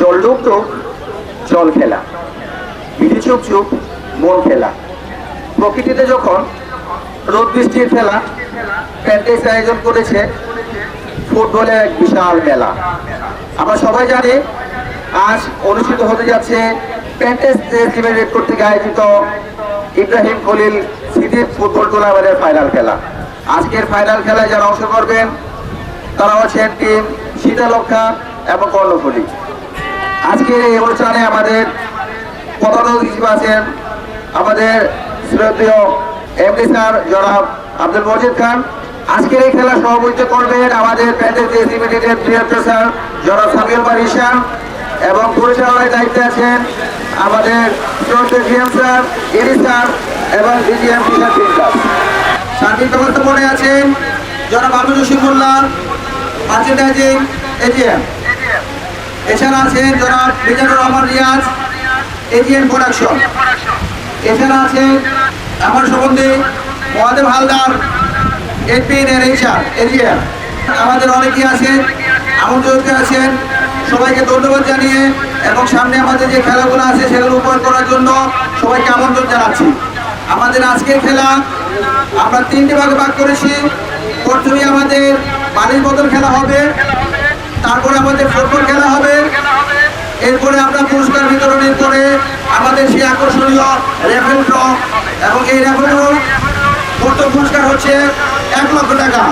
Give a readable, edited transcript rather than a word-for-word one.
জল ডুব ডুব জল খেলা, বিধি চুপ চুপ মন খেলা। প্রকৃতিতে যখন রোদ বৃষ্টির খেলা, প্যান্টেক্স আয়োজন করেছে ফুটবলের এক বিশাল মেলা। আমরা সবাই জানি আজ অনুষ্ঠিত হতে যাচ্ছে প্যান্টেক্স লিমিটেড কর্তৃক আয়োজিত ইব্রাহিম খলিল স্মৃতি ফুটবল টুর্নামেন্টের ফাইনাল খেলা। আজকের ফাইনাল খেলায় যারা অংশ করবেন তারা হচ্ছেন টিম শীতলক্ষা এবং কর্ণফুলী। আজকের এই অনুষ্ঠানে আমাদের প্রধান অতিথি আছেন আমাদের শ্রদ্ধেয় এমডি স্যার জনাব আব্দুল মজিদ খান। আজকের এই খেলা সভাপতিত্ব করবেন আমাদের প্যান্টেক্স লিমিটেডের ডিরেক্টর স্যার জনাব সামিউল বারিশান এবং পরিচালনায় দায়িত্বে আছেন আমাদের শ্রদ্ধেয় জিএম স্যার এডি স্যার এবং ডিজিএম কিশোর সিং। সার্বিক ব্যবস্থাপনে আছেন জনাব আব্দুল রশিদুল্লাহ মার্চেন্ডাইজিং এজিএম। এছাড়া আছেন জনাব মিজানুর রহমান রিয়াজ এজিএম প্রোডাকশন। এছাড়া আছেন আমার সম্বন্ধে মহাদেব হালদার এপিএন এর এইচআর এজিএম। আমাদের অনেকেই আছেন আমন্ত্রিত আছেন, সবাইকে ধন্যবাদ জানিয়ে এবং সামনে আমাদের যে খেলাগুলো আছে সেগুলো উপহার করার জন্য সবাইকে আমন্ত্রণ জানাচ্ছি। আমাদের আজকের খেলা আমরা 3টে ভাগে ভাগ করেছি। প্রথমে আমাদের পানির বোতল খেলা হবে, তারপরে আমাদের ফুটবল খেলা হবে, এরপরে আমরা পুরস্কার বিতরণের পরে আমাদের সেই আকর্ষণীয় র্যাফেল ড্র এবং এই র্যাফেল ড্র প্রথম পুরস্কার হচ্ছে 1 লক্ষ টাকা।